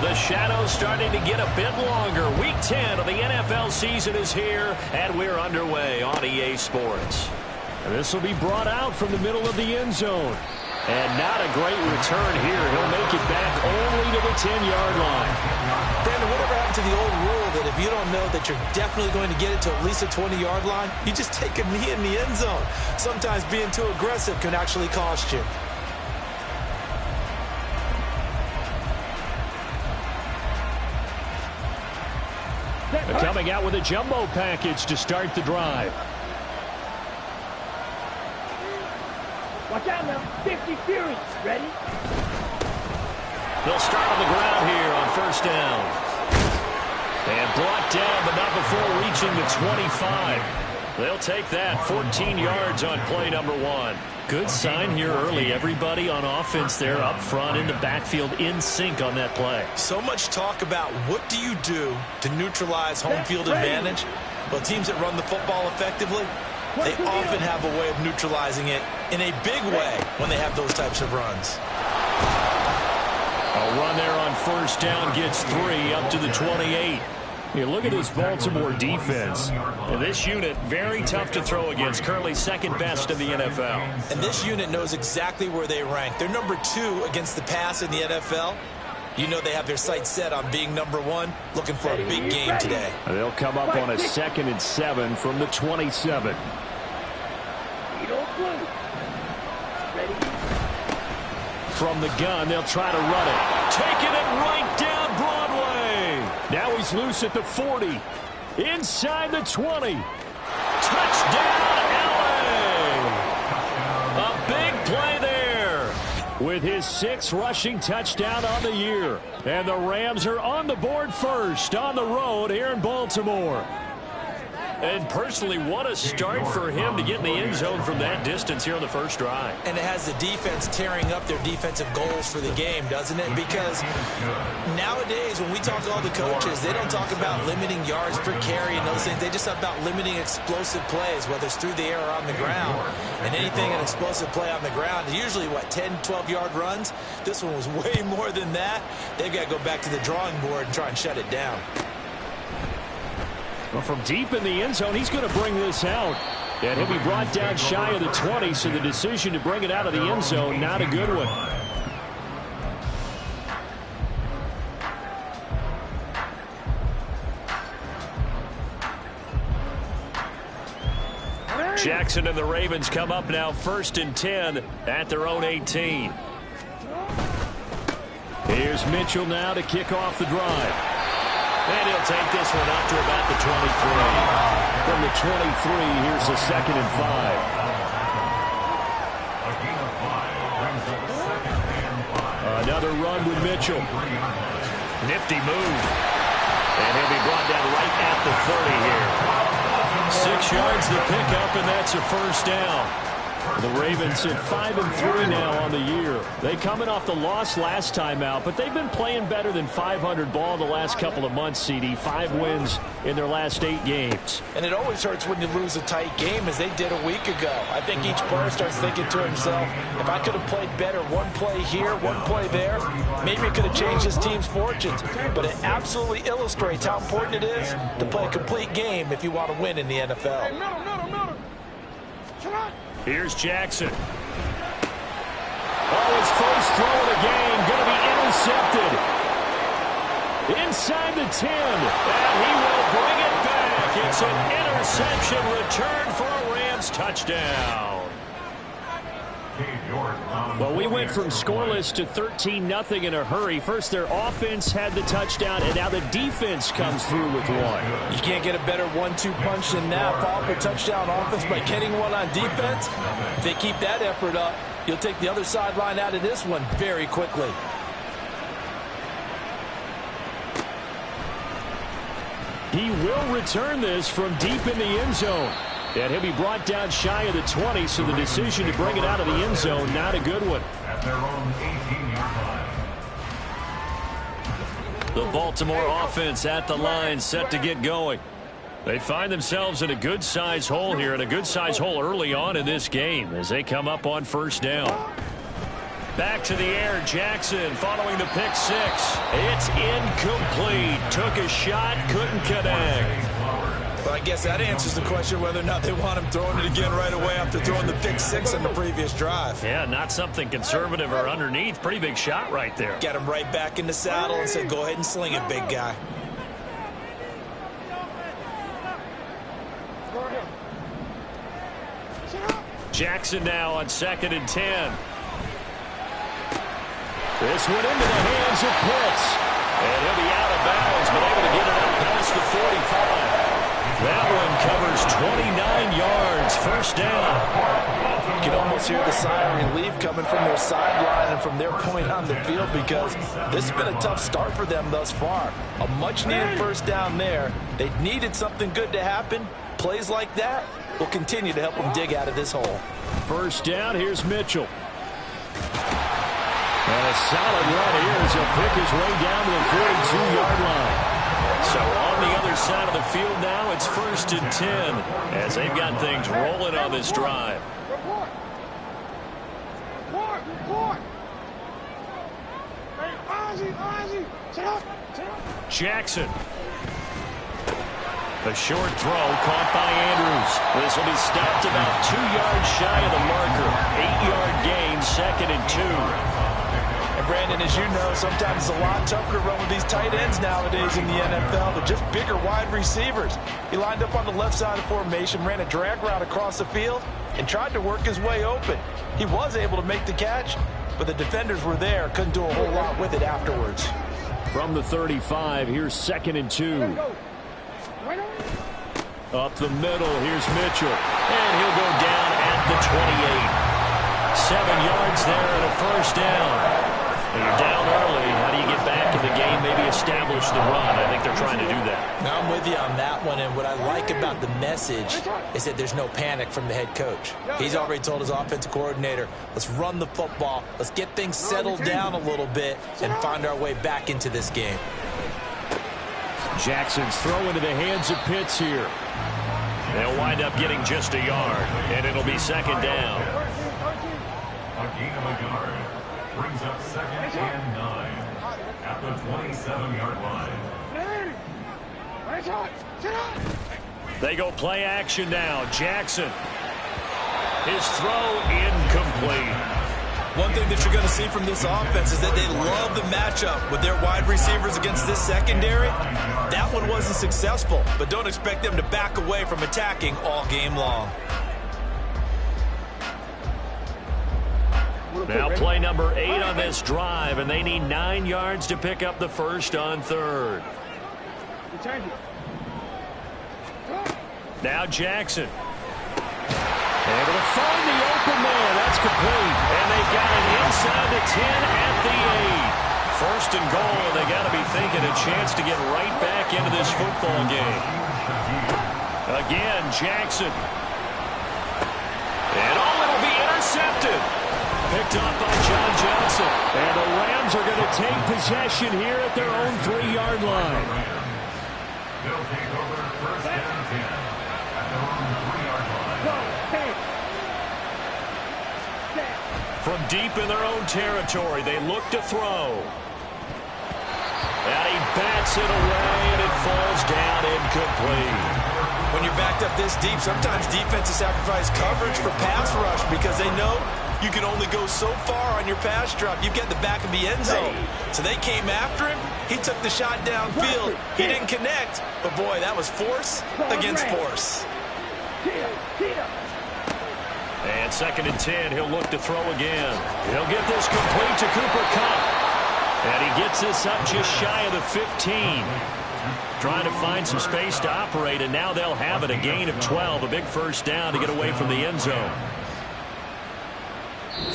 The shadow's starting to get a bit longer. Week 10 of the NFL season is here, and we're underway on EA Sports. And this will be brought out from the middle of the end zone. And not a great return here. He'll make it back only to the 10-yard line. Brandon, whatever happened to the old rule that if you don't know that you're definitely going to get it to at least a 20-yard line, you just take a knee in the end zone. Sometimes being too aggressive can actually cost you. They're coming out with a jumbo package to start the drive. Watch out now. 50 Fury. Ready? They'll start on the ground here on first down. And brought down, but not before reaching the 25. They'll take that 14 yards on play number 1. Good sign here early. Everybody on offense there up front in the backfield in sync on that play. So much talk about what do you do to neutralize home field advantage. Well, teams that run the football effectively, they often have a way of neutralizing it in a big way when they have those types of runs. A run there on first down gets 3 up to the 28. You look at this Baltimore defense. And this unit, very tough to throw against. Currently second best in the NFL. And this unit knows exactly where they rank. They're number 2 against the pass in the NFL. You know they have their sights set on being number 1, looking for a big game today. They'll come up on a 2nd and 7 from the 27. From the gun, they'll try to run it. Taking it right down Broadway. Now he's loose at the 40. Inside the 20. Touchdown, LA. A big play there. With his 6th rushing touchdown on the year. And the Rams are on the board first on the road here in Baltimore. And personally, what a start for him to get in the end zone from that distance here on the first drive. And it has the defense tearing up their defensive goals for the game, doesn't it? Because nowadays, when we talk to all the coaches, they don't talk about limiting yards per carry and those things. They just talk about limiting explosive plays, whether it's through the air or on the ground. And anything an explosive play on the ground is usually, 10, 12-yard runs? This one was way more than that. They've got to go back to the drawing board and try and shut it down. Well, from deep in the end zone, he's going to bring this out. And he'll be brought down shy of the 20, so the decision to bring it out of the end zone, not a good one. Jackson and the Ravens come up now 1st and 10 at their own 18. Here's Mitchell now to kick off the drive. And he'll take this one up to about the 23. From the 23, here's a 2nd and 5. Another run with Mitchell. Nifty move. And he'll be brought down right at the 30 here. 6 yards to pick up, and that's a first down. The Ravens at 5-3 now on the year. They coming off the loss last time out, but they've been playing better than 500 ball the last couple of months, CD. 5 wins in their last 8 games. And it always hurts when you lose a tight game, as they did a week ago. I think each player starts thinking to himself, if I could have played better one play here, one play there, maybe it could have changed this team's fortunes. But it absolutely illustrates how important it is to play a complete game if you want to win in the NFL. Here's Jackson. Oh, his first throw of the game going to be intercepted. Inside the 10. And he will bring it back. It's an interception return for a Rams touchdown. Well, we went from scoreless to 13-0 in a hurry. First, their offense had the touchdown, and now the defense comes through with one. You can't get a better 1-2 punch than that. Follow up a touchdown offense by getting one on defense. If they keep that effort up, you'll take the other sideline out of this one very quickly. He will return this from deep in the end zone. And he'll be brought down shy of the 20, so the decision to bring it out of the end zone, not a good one. At their own 18-yard line. The Baltimore offense at the line, set to get going. They find themselves in a good-sized hole here, and a good-sized hole early on in this game as they come up on first down. Back to the air, Jackson following the pick six. It's incomplete. Took a shot, couldn't connect. Well, I guess that answers the question whether or not they want him throwing it again right away after throwing the pick six on the previous drive. Yeah, not something conservative or underneath. Pretty big shot right there. Got him right back in the saddle and said, go ahead and sling it, big guy. Jackson now on 2nd and 10. This one into the hands of Pitts. And he'll be out of bounds, but able to get it up past the 45. That one covers 29 yards. First down. You can almost hear the sigh of relief coming from their sideline and from their point on the field because this has been a tough start for them thus far. A much-needed first down there. They needed something good to happen. Plays like that will continue to help them dig out of this hole. First down, here's Mitchell. And a solid run here as he'll pick his way down to the 42-yard line. So on the other side of the field now, it's 1st and 10 as they've got things rolling on this drive. Jackson. A short throw caught by Andrews. This will be stopped about 2 yards shy of the marker. 8-yard gain, 2nd and 2. And Brandon, as you know, sometimes it's a lot tougher to run with these tight ends nowadays in the NFL, but just bigger wide receivers. He lined up on the left side of formation, ran a drag route across the field, and tried to work his way open. He was able to make the catch, but the defenders were there, couldn't do a whole lot with it afterwards. From the 35, here's 2nd and 2. Up the middle, here's Mitchell. And he'll go down at the 28. 7 yards there and a first down. When you're down early, how do you get back in the game, maybe establish the run? I think they're trying to do that. Now I'm with you on that one, and what I like about the message is that there's no panic from the head coach. He's already told his offensive coordinator, let's run the football, let's get things settled down a little bit and find our way back into this game. Jackson's throw into the hands of Pitts here. They'll wind up getting just a yard, and it'll be 2nd down. A gain of a yard brings up 2nd and 9 at the 27-yard line. They go play action now. Jackson. His throw incomplete. One thing that you're going to see from this offense is that they love the matchup with their wide receivers against this secondary. That one wasn't successful, but don't expect them to back away from attacking all game long. Now play number 8 on this drive, and they need 9 yards to pick up the first on 3rd. Now Jackson. Able to find the open man. That's complete. And they got it inside the 10 at the 8. 1st and goal, and they got to be thinking a chance to get right back into this football game. Again, Jackson. And it'll be intercepted. Picked up by John Johnson. And the Rams are going to take possession here at their own 3-yard line. They'll take over 1st and 10 at their own 3-yard line. From deep in their own territory, they look to throw. And he bats it away, and it falls down incomplete. When you're backed up this deep, sometimes defenses sacrifice coverage for pass rush because they know you can only go so far on your pass drop. You've got the back of the end zone. So they came after him. He took the shot downfield. He didn't connect. But, boy, that was force against force. And 2nd and 10, he'll look to throw again. He'll get this complete to Cooper Kupp. And he gets this up just shy of the 15. Trying to find some space to operate, and now they'll have it. A gain of 12, a big first down to get away from the end zone.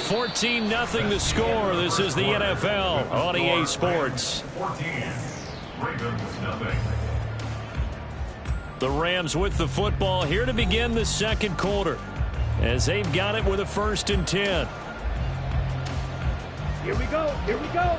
14-0 the score. This is the NFL on EA Sports. 14. Ravens nothing. The Rams with the football here to begin the 2nd quarter, as they've got it with a 1st and 10. Here we go. Here we go.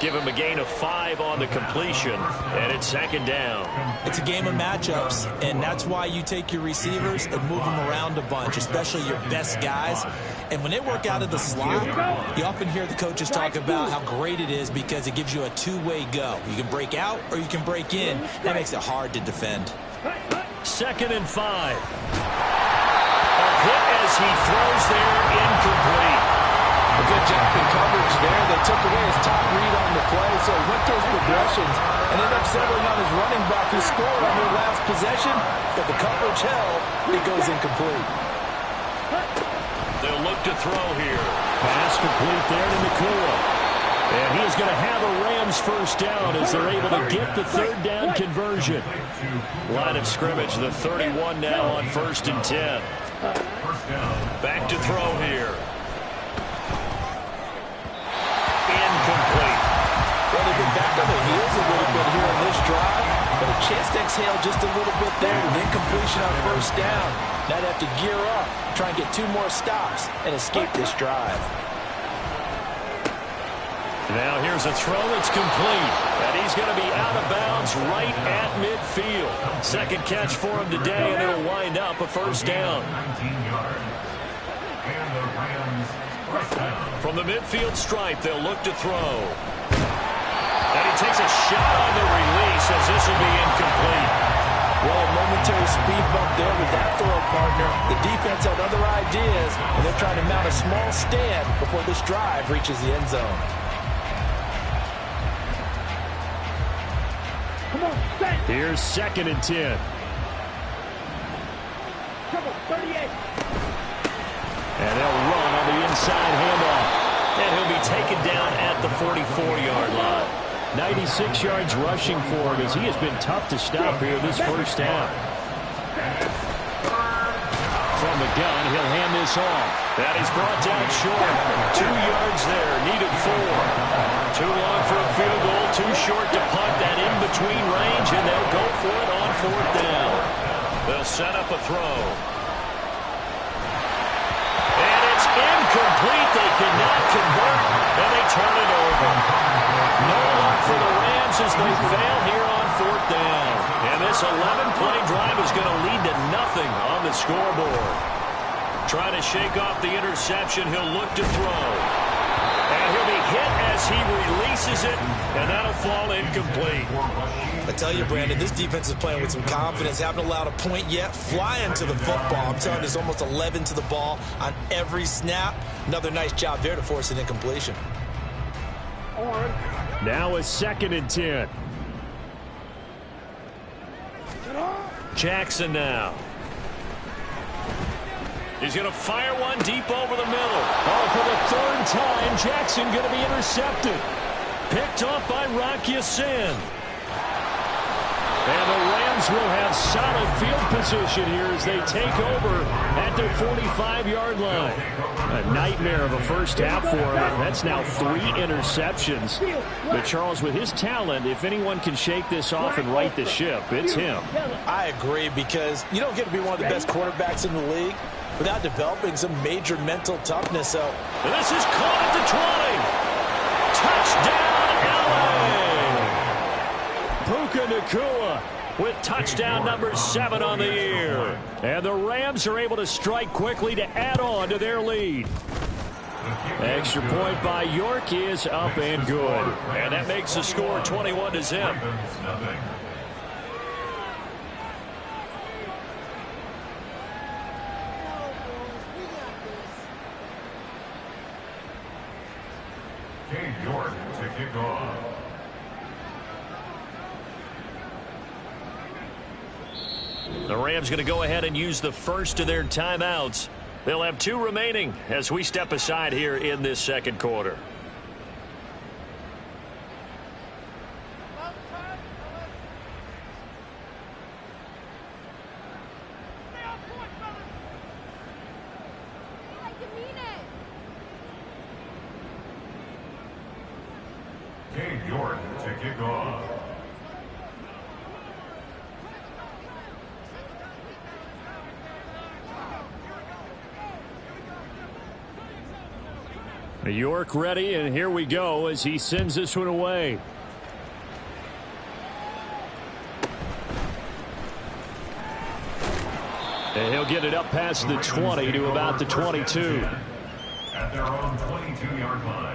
give him a gain of 5 on the completion, and it's second down. It's a game of matchups, and that's why you take your receivers and move them around a bunch, especially your best guys. And when they work out of the slot, you often hear the coaches talk about how great it is because it gives you a two-way go. You can break out or you can break in. That makes it hard to defend. Second and 5. A hit as he throws there, incomplete. A good job in coverage there. They took away his top read on the play, so he went through his progressions and ended up settling on his running back who scored on their last possession, but the coverage held. It goes incomplete. They'll look to throw here. Pass complete there to Nacua. And he is going to have a Rams first down as they're able to get the third down conversion. Line of scrimmage, the 31 now on 1st and 10. Back to throw here. Incomplete. Well, they've been back on their heels a little bit here on this drive, but a chance to exhale just a little bit there with incompletion on first down. Now they have to gear up, try and get 2 more stops, and escape this drive. Now here's a throw that's complete, and he's going to be out of bounds right at midfield. Second catch for him today, and it'll wind up a first down. 19 yards. And the Rams first down. From the midfield stripe, they'll look to throw. And he takes a shot on the release as this will be incomplete. Well, a momentary speed bump there with that throw, partner. The defense had other ideas, and they're trying to mount a small stand before this drive reaches the end zone. Here's second and 10. Triple 38. And they'll run on the inside handoff. And he'll be taken down at the 44-yard line. 96 yards rushing for him as he has been tough to stop here this first half. From the gun, he'll hand this off. That is brought down short. 2 yards there, needed 4. Too long for a field goal, too short to punt that in between range, and they'll go for it on 4th down. They'll set up a throw. And it's incomplete. They cannot convert, and they turn it over. No luck for the Rams as they fail here on 4th down. And this 11-play drive is going to lead to nothing on the scoreboard. Trying to shake off the interception, he'll look to throw. And he'll be hit as he releases it, and that'll fall incomplete. I tell you, Brandon, this defense is playing with some confidence. Haven't allowed a point yet. Flying to the football. I'm telling you, there's almost 11 to the ball on every snap. Another nice job there to force an incompletion. Now a second and 10. Jackson now. He's going to fire one deep over the middle. Oh, for the 3rd time, Jackson going to be intercepted. Picked off by Rock Ya-Sin. And the Rams will have solid field position here as they take over at their 45-yard line. A nightmare of a first half for him. That's now 3 interceptions. But Charles, with his talent, if anyone can shake this off and right the ship, it's him. I agree, because you don't get to be one of the best quarterbacks in the league without developing some major mental toughness. So, and this is caught at the 20. Touchdown, LA! Puka Nacua with touchdown number 7 on the year. And the Rams are able to strike quickly to add on to their lead. Extra point by York is up and good. And that makes the score 21-0. Cade York to kick off. The Rams going to go ahead and use the first of their timeouts. They'll have 2 remaining as we step aside here in this second quarter. Cade York to kick off. York ready, and here we go as he sends this one away. And he'll get it up past the 20 to about the 22. At their own 22-yard line.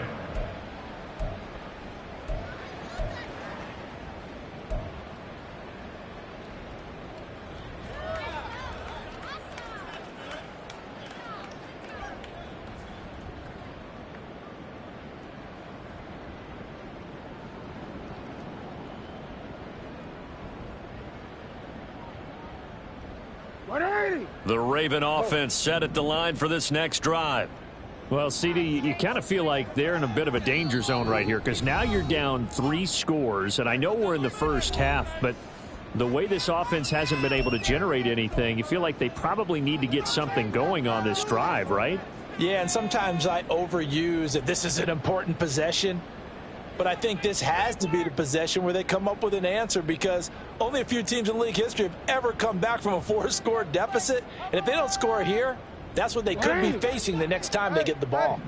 The Raven offense set at the line for this next drive. Well, CD, you kind of feel like they're in a bit of a danger zone right here because now you're down 3 scores, and I know we're in the first half, but the way this offense hasn't been able to generate anything, you feel like they probably need to get something going on this drive, right? Yeah, and sometimes I overuse that this is an important possession. But I think this has to be the possession where they come up with an answer because only a few teams in league history have ever come back from a 4-score deficit. And if they don't score here, that's what they could be facing the next time they get the ball.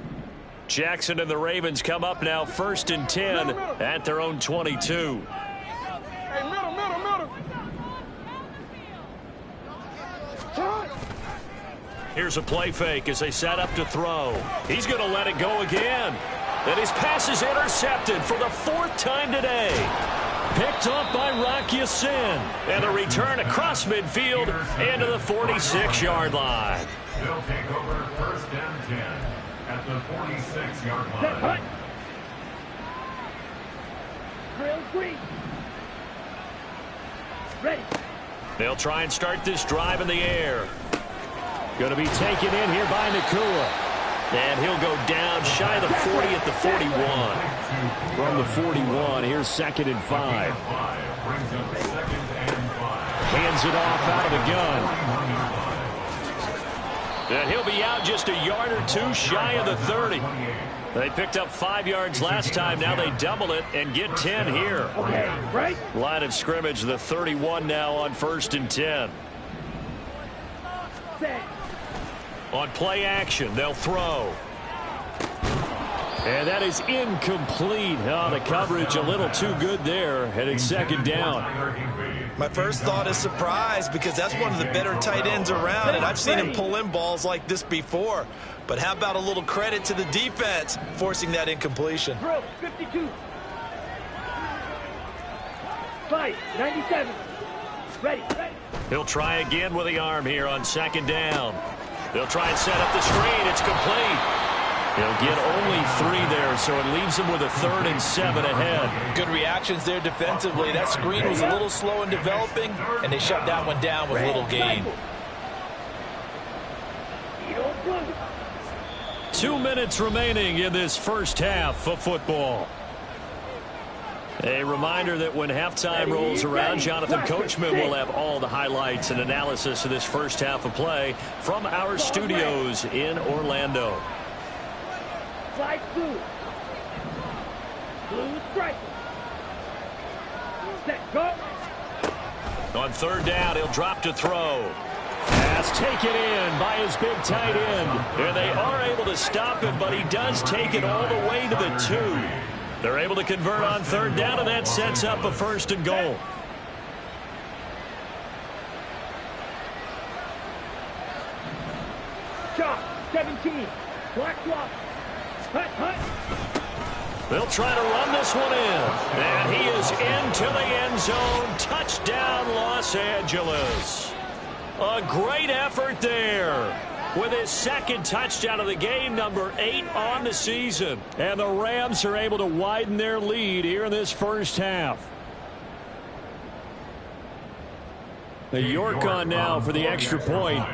Jackson and the Ravens come up now 1st and 10 at their own 22. Hey, middle. Here's a play fake as they set up to throw. He's going to let it go again. And his pass is intercepted for the 4th time today. Picked up by Rock Ya-Sin. And the return across midfield into the 46-yard line. They'll take over 1st and 10 at the 46-yard line. Drill 3. Ready. They'll try and start this drive in the air. Going to be taken in here by Nakua. And he'll go down shy of the 40 at the 41. From the 41, here's 2nd and 5. Hands it off out of the gun. And he'll be out just a yard or 2 shy of the 30. They picked up 5 yards last time. Now they double it and get 10 here. Okay, right. Line of scrimmage, the 31 now on 1st and 10. Set. On play action, they'll throw. And that is incomplete. Oh, the coverage a little too good there. Heading 2nd down. My first thought is surprise because that's one of the better tight ends around, and I've seen him pull in balls like this before. But how about a little credit to the defense forcing that incompletion? Drill 52. 5, 97. Ready. He'll try again with the arm here on 2nd down. They'll try and set up the screen. It's complete. He'll get only 3 there, so it leaves him with a 3rd and 7 ahead. Good reactions there defensively. That screen was a little slow in developing, and they shut that one down with little gain. 2 minutes remaining in this first half of football. A reminder that when halftime rolls around, Jonathan Coachman will have all the highlights and analysis of this first half of play from our studios in Orlando. Flag blue. Blue strike. Set, go. On 3rd down, he'll drop to throw. Pass taken in by his big tight end. And they are able to stop him, but he does take it all the way to the 2. They're able to convert on 3rd down, and that sets up a 1st and goal. Shot 17. Black block. Hut. They'll try to run this one in. And he is into the end zone. Touchdown, Los Angeles. A great effort there. With his 2nd touchdown of the game, number 8 on the season. And the Rams are able to widen their lead here in this first half. The York on now for the extra point.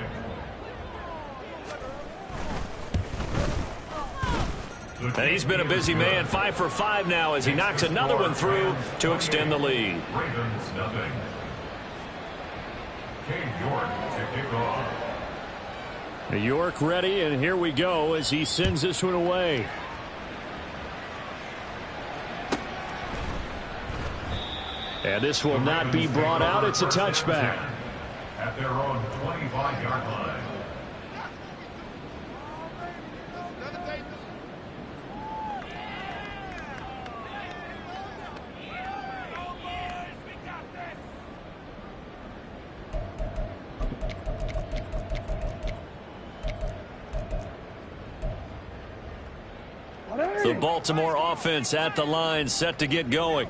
And he's been a busy man, 5 for 5 now as he knocks another one through to extend the lead. Ravens nothing. Cade York to kick off. York ready, and here we go as he sends this one away. And this will not be brought out. It's a touchback. At their own 25-yard line. The Baltimore offense at the line, set to get going.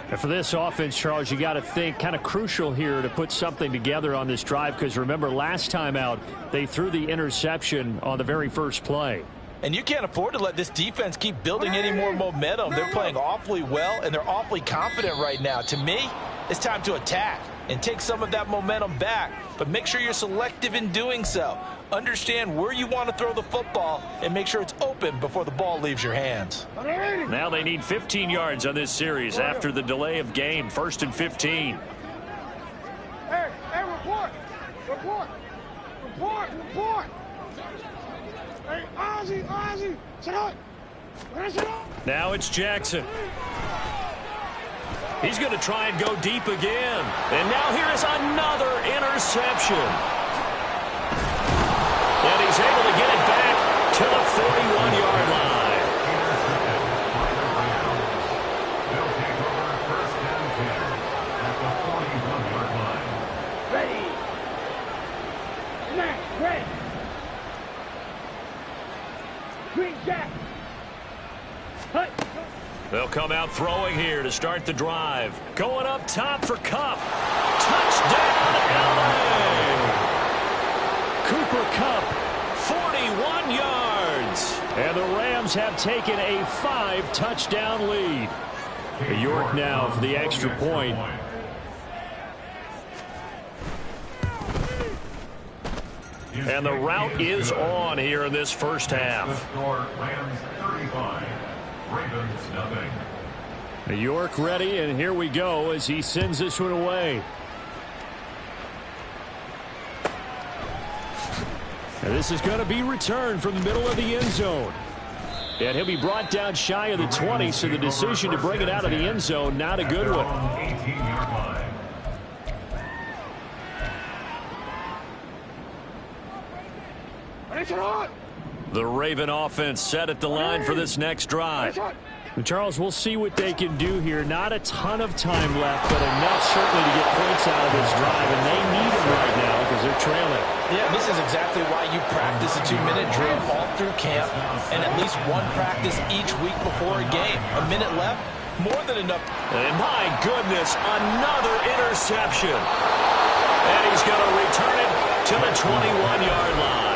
And for this offense, Charles, you got to think kind of crucial here to put something together on this drive, because remember, last time out, they threw the interception on the very first play. And you can't afford to let this defense keep building any more momentum. They're playing awfully well, and they're awfully confident right now. To me, it's time to attack and take some of that momentum back. But make sure you're selective in doing so. Understand where you want to throw the football and make sure it's open before the ball leaves your hands. Now they need 15 yards on this series after the delay of game. 1st and 15. Hey, report! Hey, Ozzie, sit up! Now it's Jackson. He's going to try and go deep again. And now here is another interception. And he's able to get it back to the 41-yard line. They'll take over 1st and 10 at the 41-yard line. Ready! Max, ready! Green Jack! Hut! They'll come out throwing here to start the drive. Going up top for Kupp. Touchdown, LA! Cooper Kupp. 41 yards. And the Rams have taken a 5-touchdown lead. York now for the extra point. And the route is on here in this first half. The score, Rams 35, Ravens nothing. York ready, and here we go as he sends this one away. And this is going to be returned from the middle of the end zone. And he'll be brought down shy of the 20, so the decision to bring it out of the end zone, not a good one. 18-yard line. The Raven offense set at the line for this next drive. And Charles, we'll see what they can do here. Not a ton of time left, but enough certainly to get points out of this drive, and they need them right now because they're trailing. Yeah, this is exactly why you practice a 2-minute drill all through camp and at least one practice each week before a game. A minute left, more than enough. And my goodness, another interception. And he's going to return it to the 21-yard line.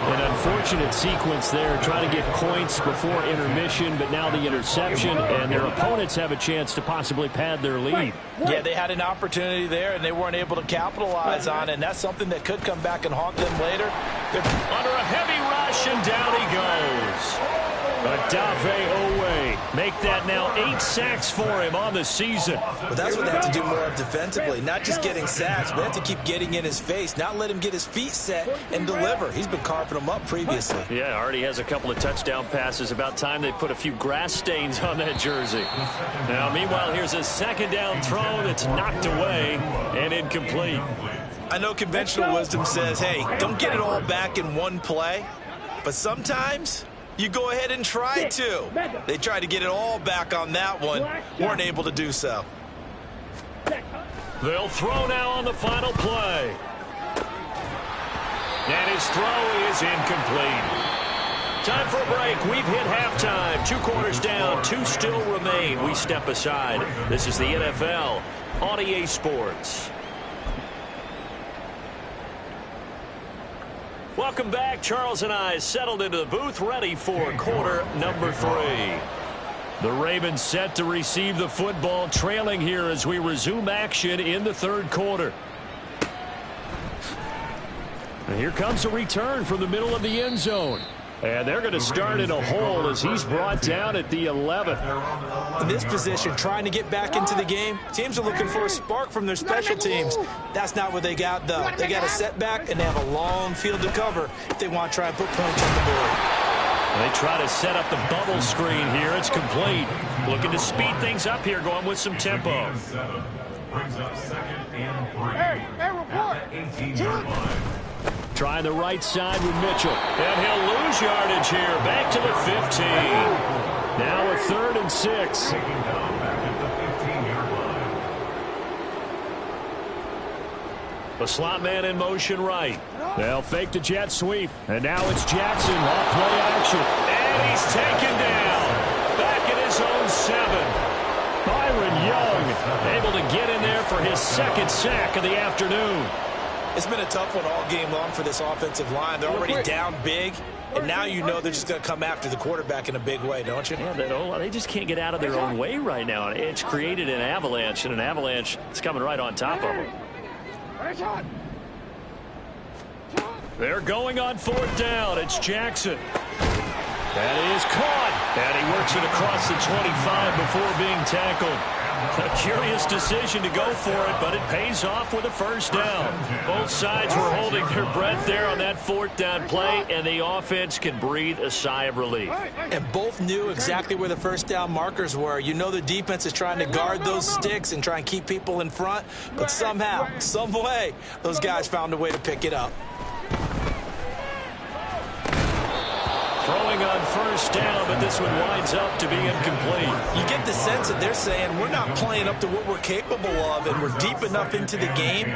An unfortunate sequence there, trying to get points before intermission, but now the interception, and their opponents have a chance to possibly pad their lead. Yeah, they had an opportunity there, and they weren't able to capitalize on it, and that's something that could come back and haunt them later. Under a heavy rush, and down he goes. Adave Owe. Make that now 8 sacks for him on the season. But that's what they have to do more of defensively. Not just getting sacks, but they have to keep getting in his face. Not let him get his feet set and deliver. He's been carving them up previously. Yeah, already has a couple of touchdown passes. About time they put a few grass stains on that jersey. Now, meanwhile, here's a 2nd down throw that's knocked away and incomplete. I know conventional wisdom says, hey, don't get it all back in one play. But sometimes you go ahead and try to. They tried to get it all back on that one. Weren't able to do so. They'll throw now on the final play. And his throw is incomplete. Time for a break. We've hit halftime. 2 quarters down. 2 still remain. We step aside. This is the NFL on EA Sports. Welcome back. Charles and I settled into the booth, ready for quarter number 3. The Ravens set to receive the football, trailing here as we resume action in the 3rd quarter. And here comes a return from the middle of the end zone. And they're going to start in a hole as he's brought down at the 11th. In this position, trying to get back into the game, teams are looking for a spark from their special teams. That's not what they got, though. They got a setback, and they have a long field to cover if they want to try and put points on the board. They try to set up the bubble screen here. It's complete. Looking to speed things up here, going with some tempo. Brings up 2nd and 3. Hey, report. At the 18-yard line. Trying the right side with Mitchell. And he'll lose yardage here. Back to the 15. Now a 3rd and 6. Taking down back at the 15-yard line. The slot man in motion right. They'll fake the jet sweep. And now it's Jackson off play action. And And he's taken down. Back in his own 7. Byron Young able to get in there for his second sack of the afternoon. It's been a tough one all game long for this offensive line. They're already down big, and now you know they're just going to come after the quarterback in a big way, don't you? Yeah, they just can't get out of their own way right now. It's created an avalanche, and an avalanche is coming right on top of them. They're going on 4th down. It's Jackson. That is caught. And he works it across the 25 before being tackled. A curious decision to go for it, but it pays off with a first down. Both sides were holding their breath there on that 4th down play, and the offense can breathe a sigh of relief. And both knew exactly where the first down markers were. You know the defense is trying to guard those sticks and try and keep people in front, but somehow, some way, those guys found a way to pick it up. Throwing on first down, but this one winds up to be incomplete. You get the sense that they're saying we're not playing up to what we're capable of, and we're deep enough into the game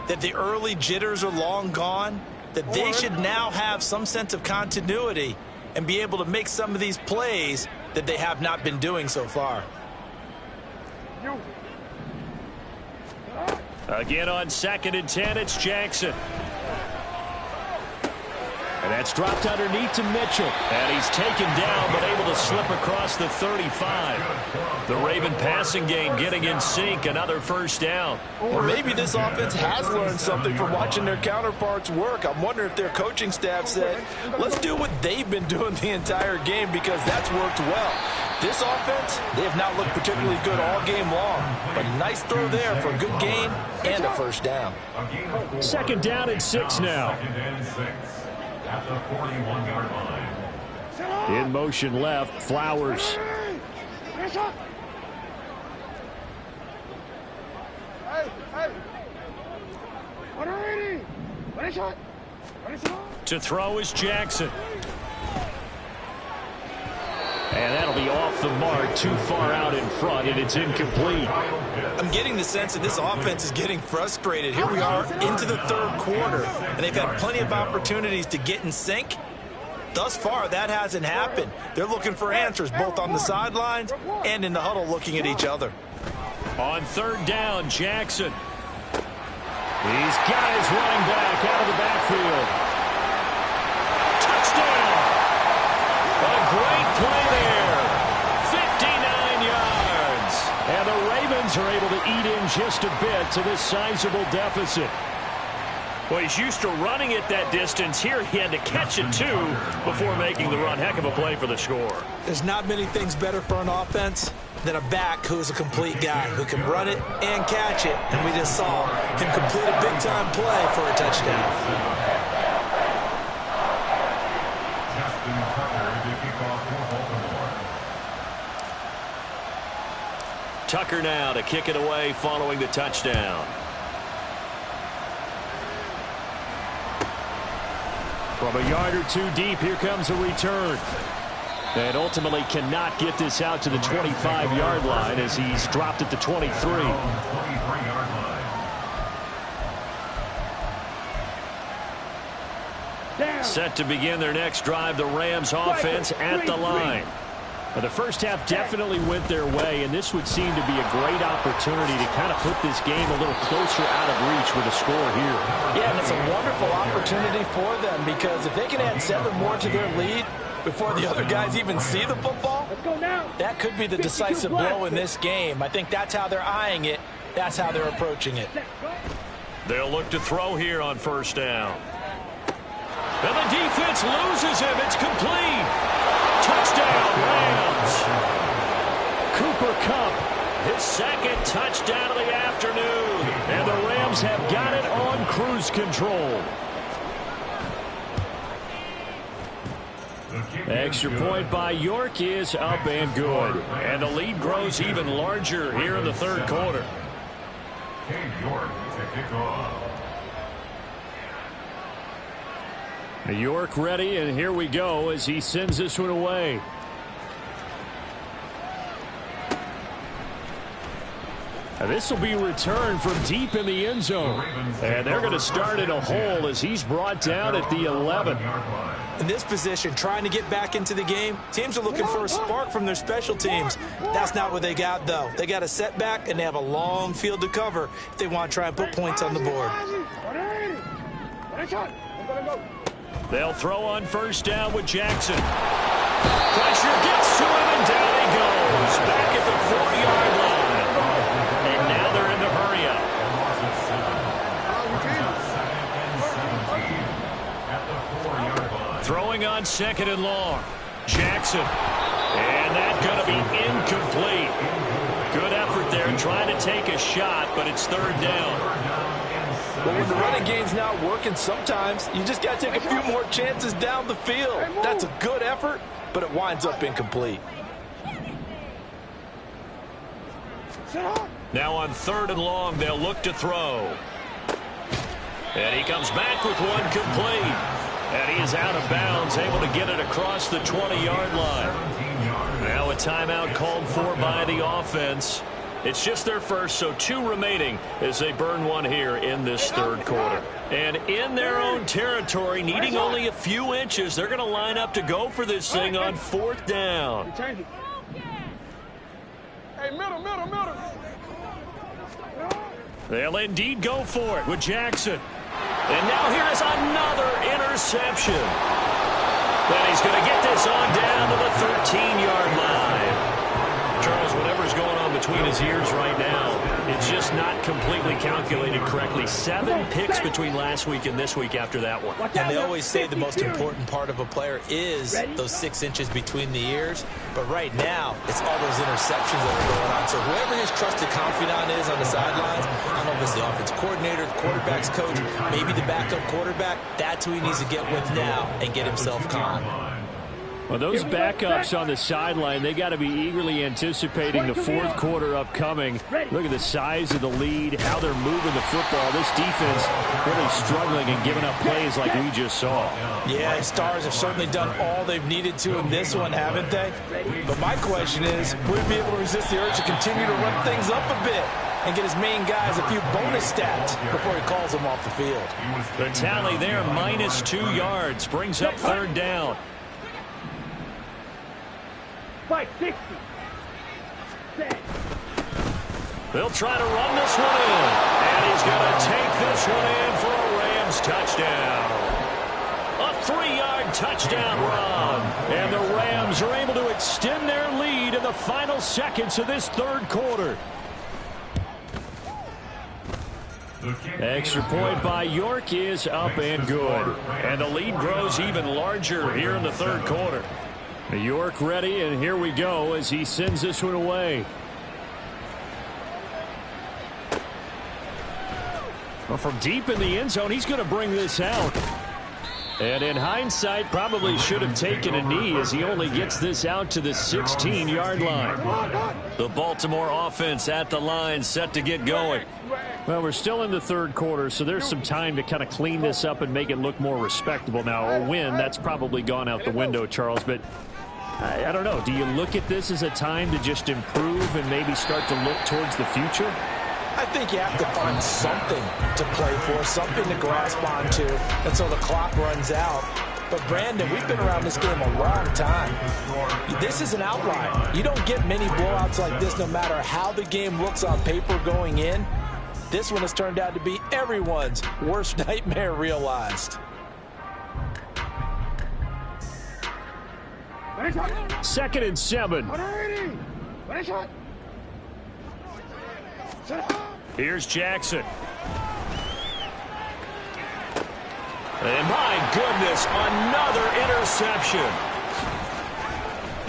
that the early jitters are long gone, that they should now have some sense of continuity and be able to make some of these plays that they have not been doing so far. Again on 2nd and 10, it's Jackson. And that's dropped underneath to Mitchell. And he's taken down, but able to slip across the 35. The Raven passing game getting in sync. Another first down. Or maybe this offense has learned something from watching their counterparts work. I'm wondering if their coaching staff said, let's do what they've been doing the entire game, because that's worked well. This offense, they have not looked particularly good all game long. But nice throw there for a good gain and a first down. 2nd down and 6 now. At the 41-yard line. In motion left, Flowers. To throw is Jackson. And that'll be off the mark, too far out in front, and it's incomplete. I'm getting the sense that this offense is getting frustrated. Here we are into the 3rd quarter, and they've had plenty of opportunities to get in sync. Thus far, that hasn't happened. They're looking for answers both on the sidelines and in the huddle looking at each other. On 3rd down, Jackson. He's got his running back out of the backfield. Touchdown! A great play there. 59 yards. And the Ravens are able to eat in just a bit to this sizable deficit. Well, he's used to running it that distance. Here he had to catch it, too, before making the run. Heck of a play for the score. There's not many things better for an offense than a back who's a complete guy, who can run it and catch it. And we just saw him complete a big-time play for a touchdown. Tucker now to kick it away following the touchdown. From a yard or two deep, here comes a return. And ultimately cannot get this out to the 25-yard line as he's dropped at the 23. Set to begin their next drive, the Rams offense at the line. Well, the first half definitely went their way, and this would seem to be a great opportunity to kind of put this game a little closer out of reach with a score here. Yeah, and it's a wonderful opportunity for them, because if they can add 7 more to their lead before the other guys even see the football, that could be the decisive blow in this game. I think that's how they're eyeing it. That's how they're approaching it. They'll look to throw here on first down. And the defense loses him. It's complete. Touchdown, Rams. Cooper Kupp, his second touchdown of the afternoon. And the Rams have got it on cruise control. Extra point by York is up and good. And the lead grows even larger here in the 3rd quarter. Cade York to kick off. York ready, and here we go as he sends this one away. This will be returned from deep in the end zone. And they're going to start in a hole as he's brought down at the 11. In this position, trying to get back into the game, teams are looking for a spark from their special teams. That's not what they got, though. They got a setback, and they have a long field to cover if they want to try and put points on the board. They'll throw on first down with Jackson. Pressure gets to him, and down he goes. Back at the 4-yard line. And now they're in the hurry-up. Throwing on 2nd and long. Jackson. And that's going to be incomplete. Good effort there trying to take a shot, but it's 3rd down. But when the running game's not working, sometimes you just got to take a few more chances down the field. That's a good effort, but it winds up incomplete. Now on 3rd and long, they'll look to throw. And he comes back with one complete. And he is out of bounds, able to get it across the 20-yard line. Now a timeout called for by the offense. It's just their first, so 2 remaining as they burn one here in this 3rd quarter. And in their own territory, needing only a few inches, they're going to line up to go for this thing on 4th down. Hey, middle. They'll indeed go for it with Jackson. And now here is another interception. Then he's going to get this on down to the 13-yard line. Charles, whatever's going on between his ears right now, it's just not completely calculated correctly. 7 picks between last week and this week after that one. And they always say the most important part of a player is those 6 inches between the ears. But right now, it's all those interceptions that are going on. So whoever his trusted confidant is on the sidelines, I don't know if it's the offense coordinator, the quarterback's coach, maybe the backup quarterback, that's who he needs to get with now and get himself calm. Well, those backups on the sideline, they got to be eagerly anticipating the 4th quarter upcoming. Look at the size of the lead, how they're moving the football. This defense really struggling and giving up plays like we just saw. Yeah, Stars have certainly done all they've needed to in this one, haven't they? But my question is, will he be able to resist the urge to continue to run things up a bit and get his main guys a few bonus stats before he calls them off the field? The tally there, minus 2 yards, brings up 3rd down. 560. They'll try to run this one in. And he's going to take this one in for a Rams touchdown. A 3-yard touchdown run. And the Rams are able to extend their lead in the final seconds of this 3rd quarter. Extra point by York is up and good. And the lead grows even larger here in the 3rd quarter. York ready, and here we go as he sends this one away. Well, from deep in the end zone, he's going to bring this out. And in hindsight, probably should have taken a knee as he only gets this out to the 16-yard line. The Baltimore offense at the line, set to get going. Well, we're still in the 3rd quarter, so there's some time to kind of clean this up and make it look more respectable. Now, a win, that's probably gone out the window, Charles, but I don't know. Do you look at this as a time to just improve and maybe start to look towards the future? I think you have to find something to play for, something to grasp onto until the clock runs out. But, Brandon, we've been around this game a long time. This is an outlier. You don't get many blowouts like this no matter how the game looks on paper going in. This one has turned out to be everyone's worst nightmare realized. 2nd and 7. Here's Jackson. And my goodness, another interception.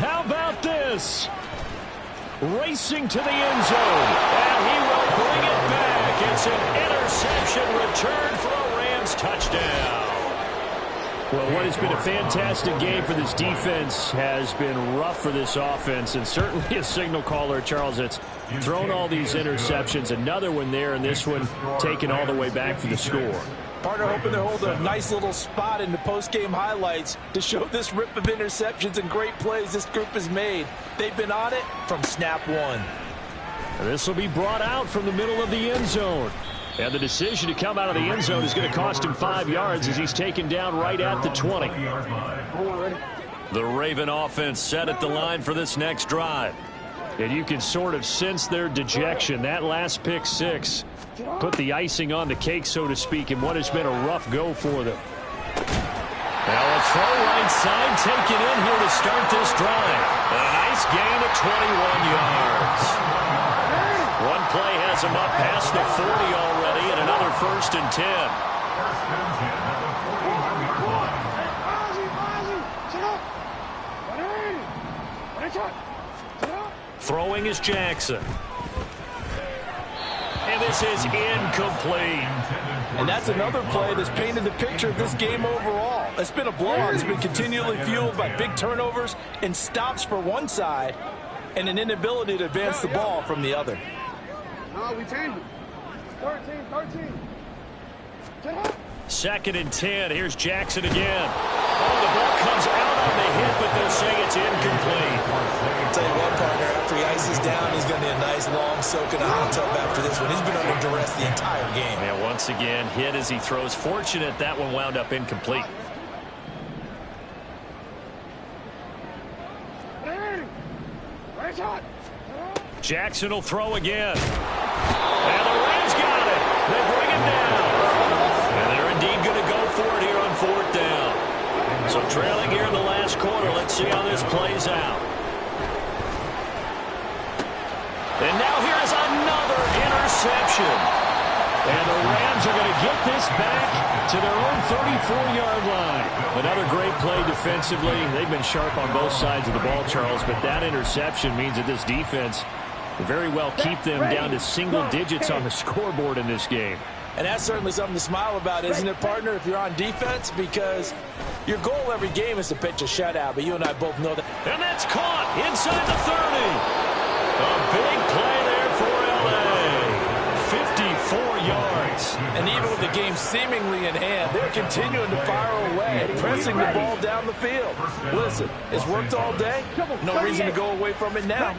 How about this? Racing to the end zone. And he will bring it back. It's an interception return for a Rams touchdown. Well, what has been a fantastic game for this defense has been rough for this offense, and certainly a signal caller, Charles, that's thrown all these interceptions. Another one there, and this one taken all the way back for the score. Partner hoping to hold a nice little spot in the post-game highlights to show this rip of interceptions and great plays this group has made. They've been on it from snap one. This will be brought out from the middle of the end zone. And the decision to come out of the end zone is going to cost him 5 yards as he's taken down right at the 20. The Raven offense set at the line for this next drive. And you can sort of sense their dejection. That last pick six put the icing on the cake, so to speak, in what has been a rough go for them. Now a throw right side taken in here to start this drive. A nice gain of 21 yards. One play has him up past the 40 already, and another 1st and 10. Throwing is Jackson. And this is incomplete. And that's another play that's painted the picture of this game overall. It's been a blowout. It's been continually fueled by big turnovers and stops for one side and an inability to advance the ball from the other. No, we changed it. 13. 2nd and 10. Here's Jackson again. Oh, the ball comes out on the hit, but they'll say it's incomplete. I'll tell you what, partner, after he ices down, he's going to need a nice long soak in a hot tub after this one. He's been under duress the entire game. And once again, hit as he throws. Fortunate that one wound up incomplete. Jackson will throw again. And the Rams got it. They bring it down. And they're indeed going to go for it here on 4th down. So trailing here in the last quarter. Let's see how this plays out. And now here's another interception. And the Rams are going to get this back to their own 34-yard line. Another great play defensively. They've been sharp on both sides of the ball, Charles, but that interception means that this defense will very well keep them down to single digits on the scoreboard in this game. And that's certainly something to smile about, isn't it, partner, if you're on defense? Because your goal every game is to pitch a shutout, but you and I both know that. And that's caught inside the 30. A big play there for L.A. 54 yards. And even with the game seemingly in hand, they're continuing to fire away, pressing the ball down the field. Listen, it's worked all day. No reason to go away from it now.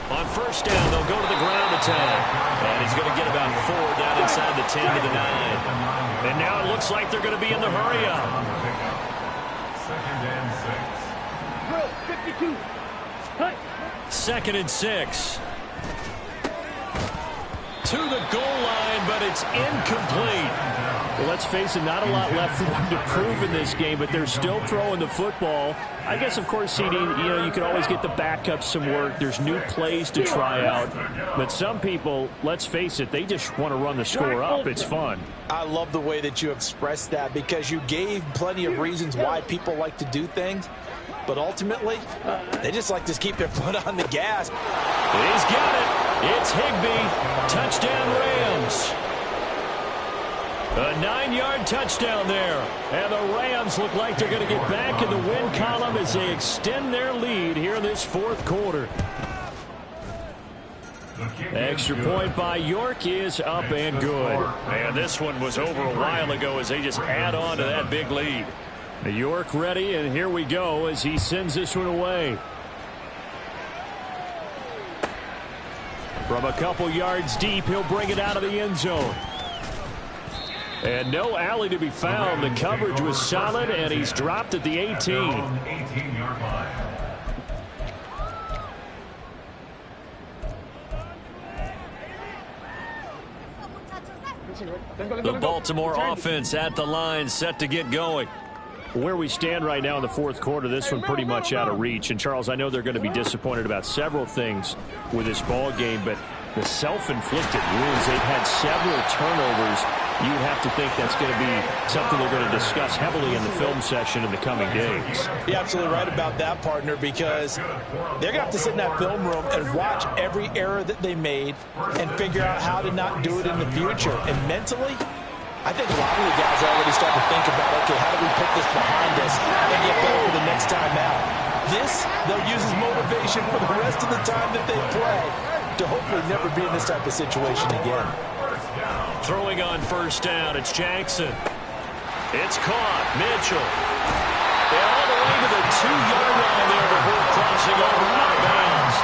On 1st down, they'll go to the ground attack. And he's going to get about 4 down inside the 10 to the 9. And now it looks like they're going to be in the hurry-up. 52. 2nd and 6. To the goal line, but it's incomplete. Well, let's face it, not a lot left for them to prove in this game, but they're still throwing the football. I guess, of course, CD, you can always get the backups some work. There's new plays to try out. But some people, let's face it, they just want to run the score up. It's fun. I love the way that you expressed that because you gave plenty of reasons why people like to do things. But ultimately, they just like to keep their foot on the gas. He's got it. It's Higbee. Touchdown, Rams. A 9-yard touchdown there. And the Rams look like they're going to get back in the win column as they extend their lead here in this 4th quarter. Extra point by York is up and good. And this one was over a while ago as they just add on to that big lead. York ready, and here we go as he sends this one away. From a couple yards deep, he'll bring it out of the end zone. And no alley to be found. The coverage was solid, and he's dropped at the 18. 18-yard line. The Baltimore offense at the line, set to get going. Where we stand right now in the 4th quarter, this one pretty much out of reach. And, Charles, I know they're going to be disappointed about several things with this ball game, but the self-inflicted wounds, they've had several turnovers. You have to think that's going to be something they're going to discuss heavily in the film session in the coming days. You're absolutely right about that, partner, because they're going to have to sit in that film room and watch every error that they made and figure out how to not do it in the future. And mentally, I think a lot of the guys are already starting to think about, okay, how do we put this behind us and get better for the next time out? This, they'll use as motivation for the rest of the time that they play to hopefully never be in this type of situation again. Throwing on 1st down, it's Jackson. It's caught. Mitchell. And all the way to the 2-yard line there before crossing over out of bounds.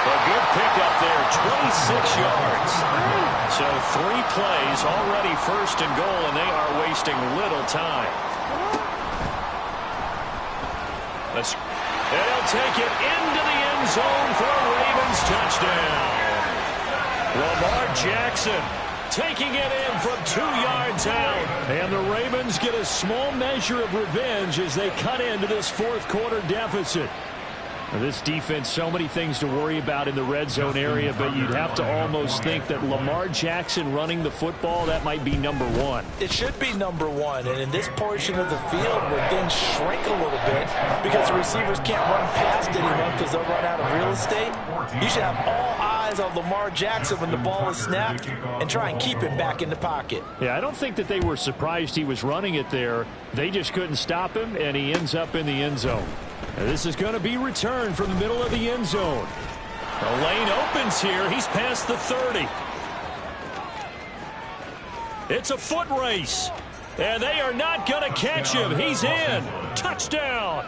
A good pickup there. 26 yards. So 3 plays, already first and goal, and they are wasting little time. They'll take it into the end zone for a Ravens touchdown. Lamar Jackson taking it in from 2 yards out. And the Ravens get a small measure of revenge as they cut into this fourth quarter deficit. Now, this defense, so many things to worry about in the red zone area, but you'd have to almost think that Lamar Jackson running the football, that might be number one. It should be number one, and in this portion of the field where things shrink a little bit because the receivers can't run past anyone because they'll run out of real estate, you should have all eyes on Lamar Jackson when the ball is snapped and try and keep him back in the pocket. Yeah, I don't think that they were surprised he was running it there. They just couldn't stop him, and he ends up in the end zone. Now, this is going to be returned from the middle of the end zone. The lane opens here. He's past the 30. It's a foot race. And they are not going to catch him. He's in. Touchdown.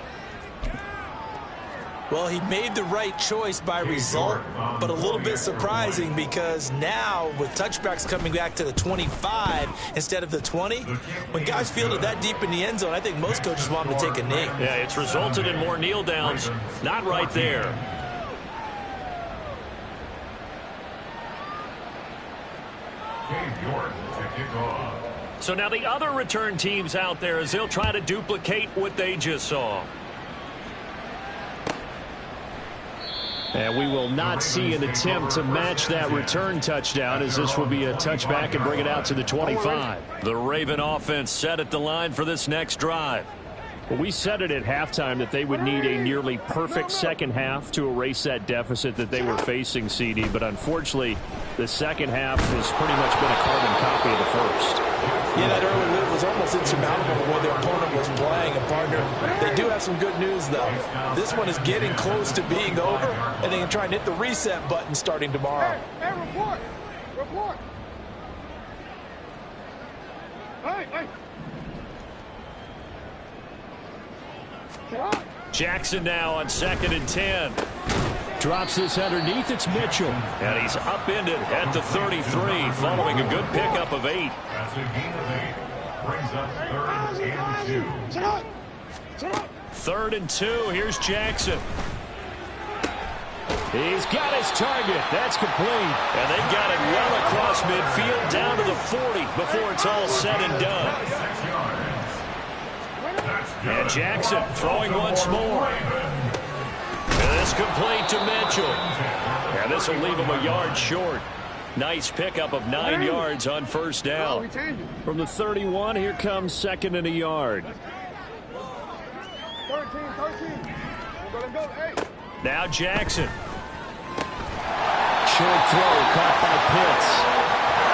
Well, he made the right choice by result, but a little bit surprising because now with touchbacks coming back to the 25 instead of the 20, when guys fielded that deep in the end zone, I think most coaches want him to take a knee. Yeah, it's resulted in more kneel downs. Not right there. Dave York to kick off. So now the other return teams out there as they'll try to duplicate what they just saw. And we will not see an attempt to match that return touchdown as this will be a touchback and bring it out to the 25. The Raven offense set at the line for this next drive. Well, we said it at halftime that they would need a nearly perfect second half to erase that deficit that they were facing, CD. But unfortunately, the second half has pretty much been a carbon copy of the first. Yeah, that early lead was almost insurmountable the way their opponent was playing. And, partner, they do have some good news, though. This one is getting close to being over, and they can try and hit the reset button starting tomorrow. Hey, report! Report! Hey! Jackson now on 2nd and 10. Drops this underneath. It's Mitchell. And he's upended at the 33 following a good pickup of 8. That's a gain of 8. Brings up 3rd and 2. 3rd and 2. Here's Jackson. He's got his target. That's complete. And they've got it well across midfield down to the 40 before it's all said and done. 6 yards. And Jackson throwing once more. And this complete to Mitchell. And this will leave him a yard short. Nice pickup of 9 yards on first down. From the 31, here comes 2nd and a yard. 13. Hey. Now Jackson. Short throw caught by Pitts.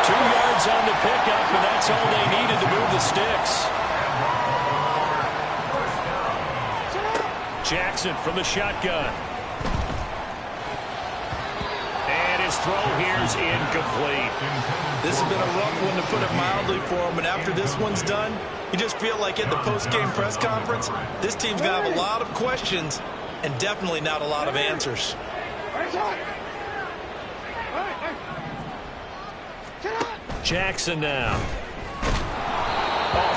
2 yards on the pickup, and that's all they needed to move the sticks. Jackson from the shotgun. And his throw here's incomplete. This has been a rough one, to put it mildly, for him. And after this one's done, you just feel like at the post-game press conference, this team's going to have a lot of questions and definitely not a lot of answers. Jackson now.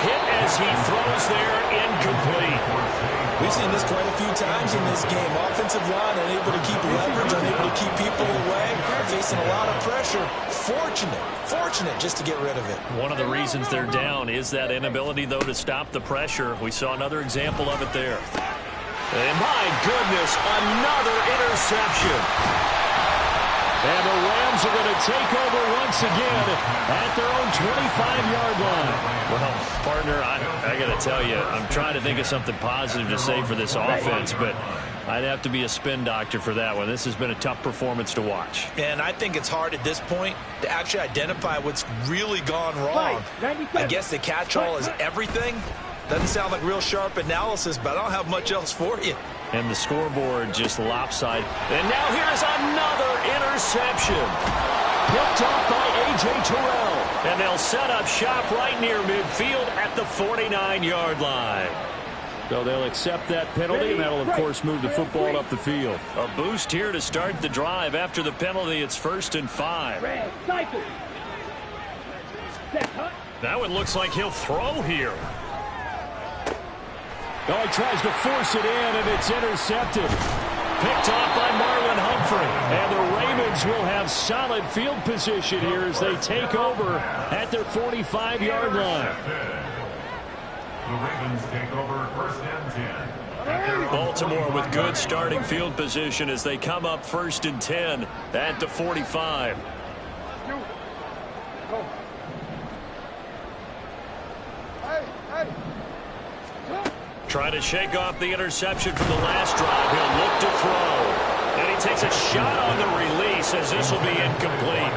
Hit as he throws there, incomplete. We've seen this quite a few times in this game. Offensive line unable to keep leverage, unable to keep people away, facing a lot of pressure. Fortunate just to get rid of it. One of the reasons they're down is that inability, though, to stop the pressure. We saw another example of it there. And my goodness, another interception. And the Rams are going to take over once again at their own 25-yard line. Well, partner, I got to tell you, I'm trying to think of something positive to say for this offense, but I'd have to be a spin doctor for that one. This has been a tough performance to watch. And I think it's hard at this point to actually identify what's really gone wrong. I guess the catch-all is everything. Doesn't sound like real sharp analysis, but I don't have much else for you. And the scoreboard just lopsided. And now here's another interception. Picked off by A.J. Terrell. And they'll set up shop right near midfield at the 49-yard line. So they'll accept that penalty, and that'll, of course, move the football up the field. A boost here to start the drive. After the penalty, it's 1st and 5. That one looks like he'll throw here. Oh, he tries to force it in, and it's intercepted. Picked off by Marlon Humphrey. And the Ravens will have solid field position here as they take over at their 45-yard line. The Ravens take over 1st and 10. Baltimore with good starting field position as they come up 1st and 10 at the 45. Trying to shake off the interception from the last drive. He'll look to throw. And he takes a shot on the release as this will be incomplete.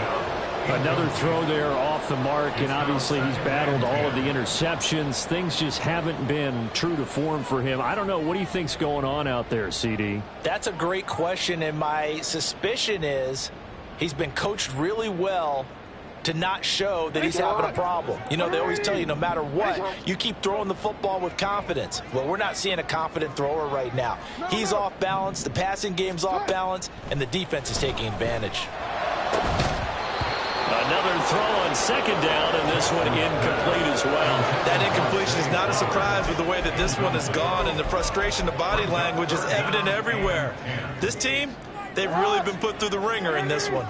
Another throw there off the mark, and obviously he's battled all of the interceptions. Things just haven't been true to form for him. I don't know. What do you think's going on out there, CD? That's a great question, and my suspicion is he's been coached really well to not show that he's having a problem. You know, they always tell you no matter what, you keep throwing the football with confidence. Well, we're not seeing a confident thrower right now. He's off balance, the passing game's off balance, and the defense is taking advantage. Another throw on 2nd down, and this one incomplete as well. That incompletion is not a surprise with the way that this one has gone, and the frustration, the body language is evident everywhere. This team, they've really been put through the ringer in this one.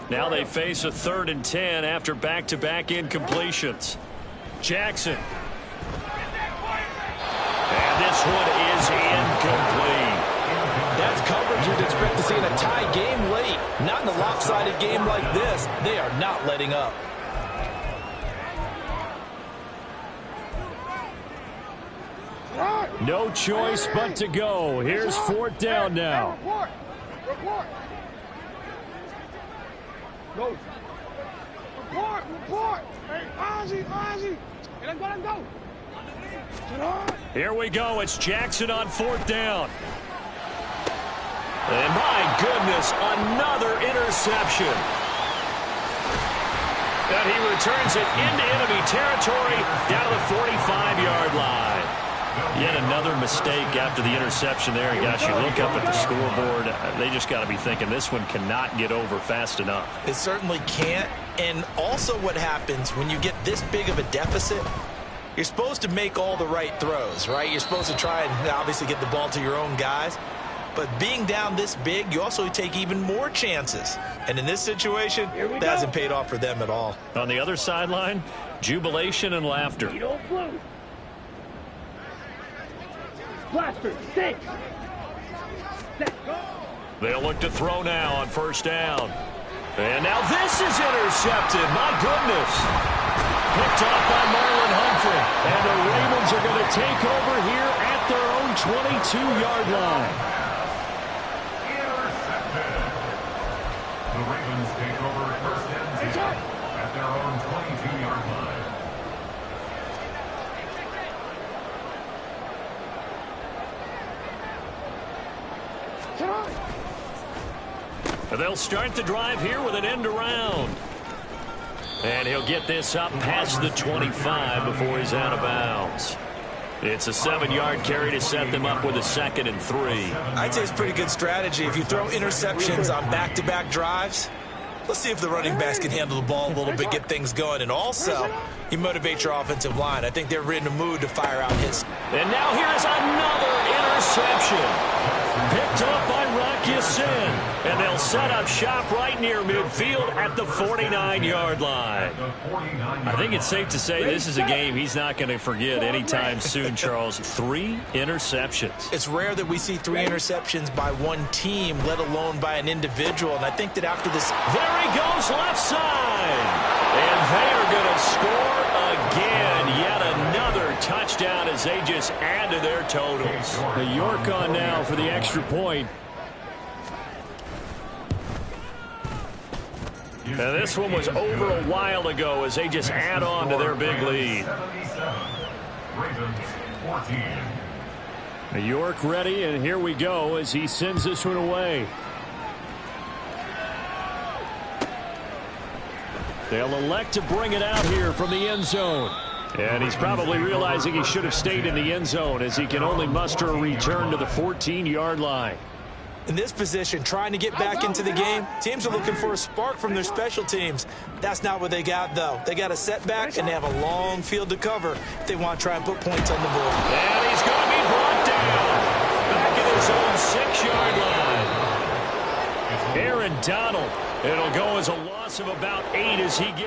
Now they face a 3rd and 10 after back-to-back incompletions. Jackson. And this one is incomplete. That's coverage you'd expect to see in a tie game late. Not in a lopsided game like this. They are not letting up. No choice but to go. Here's 4th down now. Report. Hey, Ozzie. Let's go. Here we go. It's Jackson on 4th down. And my goodness, another interception. And he returns it into enemy territory down to the 45-yard line. Yet another mistake after the interception there. And gosh, you look up at the scoreboard, they just got to be thinking this one cannot get over fast enough. It certainly can't. And also what happens when you get this big of a deficit, you're supposed to make all the right throws, right? You're supposed to try and obviously get the ball to your own guys. But being down this big, you also take even more chances. And in this situation, that hasn't paid off for them at all. On the other sideline, jubilation and laughter. Blaster, 6. They'll look to throw now on 1st down. And now this is intercepted. My goodness. Picked off by Marlon Humphrey. And the Ravens are going to take over here at their own 22-yard line. The Ravens take over 1st and 10 at their own 22-yard line. And they'll start the drive here with an end around. And he'll get this up past the 25 before he's out of bounds. It's a 7-yard carry to set them up with a 2nd and 3. I'd say it's pretty good strategy. If you throw interceptions on back-to-back drives, let's see if the running backs can handle the ball a little bit, get things going. And also, you motivate your offensive line. I think they're in the mood to fire out hits. And now here's another interception. Picked up by Rock Ya-Sin. And they'll set up shop right near midfield at the 49-yard line. I think it's safe to say this is a game he's not going to forget anytime soon, Charles. 3 interceptions. It's rare that we see 3 interceptions by one team, let alone by an individual. And I think that after this... There he goes, left side. And they are going to score again. Yet another touchdown as they just add to their totals. The York on now for the extra point. And this one was over a while ago as they just add on to their big lead. Ravens 14. York ready, and here we go as he sends this one away. They'll elect to bring it out here from the end zone. And he's probably realizing he should have stayed in the end zone as he can only muster a return to the 14-yard line. In this position, trying to get back into the game, teams are looking for a spark from their special teams. That's not what they got, though. They got a setback, and they have a long field to cover if they want to try and put points on the board. And he's going to be brought down back at his own 6-yard line. Aaron Donald. It'll go as a loss of about 8 as he gets